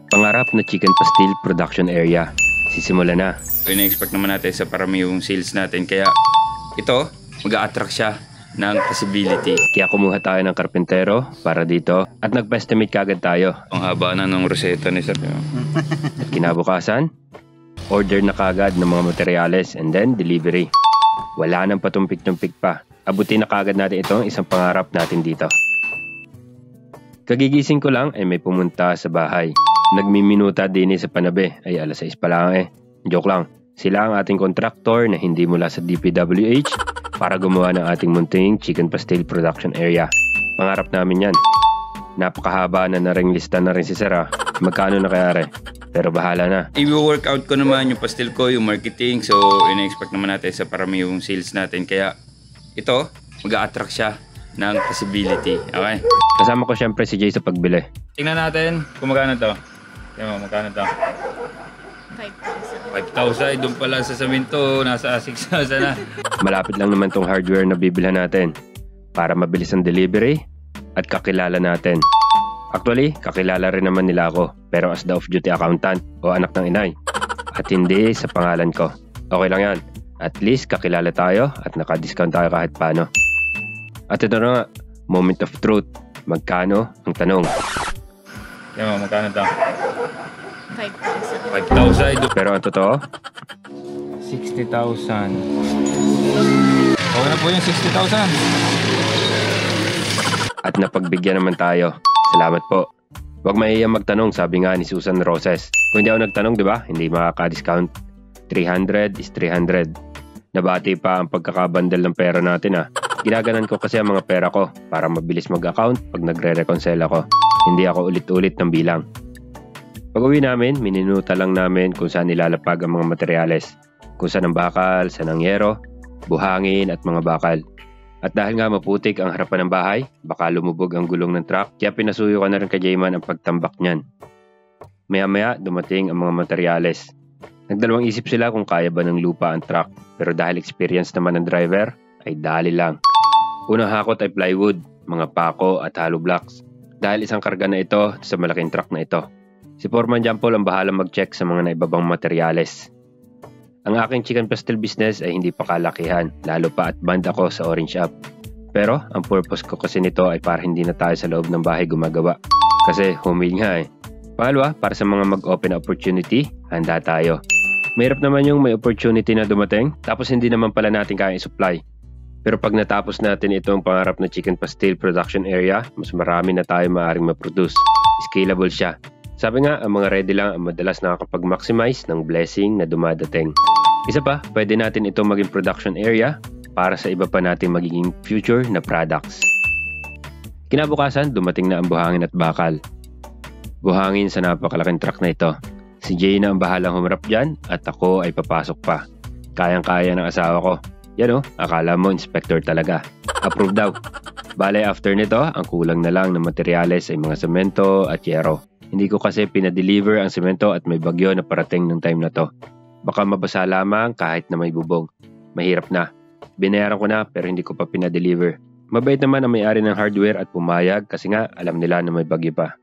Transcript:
Pangarap na chicken pastil production area. Sisimula na. Ina-expect naman natin sa parami yung sales natin. Kaya ito, mag-a-attract siya ng possibility. Kaya kumuha tayo ng karpentero para dito at nag-estimate kagad tayo. Ang haba na ng reseta ni Sir. At kinabukasan, order na kagad ng mga materyales and then delivery. Wala nang patumpik-tumpik pa. Abutin na kagad natin itong isang pangarap natin dito. Kagigising ko lang ay may pumunta sa bahay. Nagmiminuta din sa panabi ay alas 6 pa lang eh. Joke lang, sila ang ating kontraktor na hindi mula sa DPWH para gumawa ng ating munting chicken pastil production area. Pangarap namin yan. Napakahaba na ring lista na rin si Sarah. Magkano na kaya re? Pero bahala na. I-workout ko naman yung pastil ko, yung marketing. So, ina-expect naman natin sa parami yung sales natin. Kaya ito, mag-a-attract siya ng possibility. Okay? Kasama ko syempre si Jay sa pagbili. Tingnan natin kung magkano to. Tingnan mo, magkano to? 5,000. 5,000. Doon pala sa saminto, nasa 6,000 na. Malapit lang naman tong hardware na bibilhan natin para mabilis ang delivery at kakilala natin. Actually, kakilala rin naman nila ako pero as the off-duty accountant o anak ng inay at hindi sa pangalan ko. Okay lang yan. At least kakilala tayo at naka-discount tayo kahit paano. At ito na nga, moment of truth. Magkano ang tanong? Tingnan mo, magkano to? 5,000. 5,000. Pero ang totoo, 60,000. Okay na po yung 60,000. at napagbigyan naman tayo. Salamat po. Huwag mahihiyang magtanong, sabi nga ni Susan Roses. Kung hindi ako nagtanong, di ba? Hindi makaka-discount. 300 is 300. Nabati pa ang pagkakabandal ng pera natin ah. Ginaganan ko kasi ang mga pera ko para mabilis mag-account pag nagre-reconcile ako. Hindi ako ulit-ulit ng bilang. Pag uwi namin, mininuta lang namin kung saan nilalapag ang mga materyales. Kung saan ang bakal, saan ang yero, buhangin at mga bakal. At dahil nga maputik ang harapan ng bahay, baka lumubog ang gulong ng truck, kaya pinasuyo ka na rin kay Jayman ang pagtambak niyan. Maya-maya, dumating ang mga materyales. Nagdalawang isip sila kung kaya ba ng lupa ang truck, pero dahil experience naman ng driver, ay dali lang. Unang hakot ay plywood, mga pako at hollow blocks. Dahil isang karga na ito sa malaking truck na ito. Si Foreman John Paul ang bahalang mag-check sa mga naibabang materyales. Ang aking chicken pastel business ay hindi pa kalakihan, lalo pa at band ako sa Orange Up. Pero ang purpose ko kasi nito ay para hindi na tayo sa loob ng bahay gumagawa. Kasi homemade nga eh. Pangalawa, para sa mga mag-open opportunity, handa tayo. Mahirap naman yung may opportunity na dumating, tapos hindi naman pala natin kaya i-supply. Pero pag natapos natin itong pangarap na chicken pastel production area, mas marami na tayo maaaring ma-produce. Scalable siya. Sabi nga, ang mga ready lang ang madalas nakakapag-maximize ng blessing na dumadating. Isa pa, pwede natin ito maging production area para sa iba pa nating magiging future na products. Kinabukasan, dumating na ang buhangin at bakal. Buhangin sa napakalaking truck na ito. Si Jay na ang bahalang humarap dyan at ako ay papasok pa. Kayang-kaya ng asawa ko. Yan o, akala mo inspector talaga. Approve daw. Bale after nito, ang kulang na lang ng materyales ay mga semento at yero. Hindi ko kasi pinadeliver ang semento at may bagyo na parating ng time na to. Baka mabasa lamang kahit na may bubong. Mahirap na. Binayaran ko na pero hindi ko pa pinadeliver. Mabait naman ang may-ari ng hardware at pumayag kasi nga alam nila na may bagyo pa.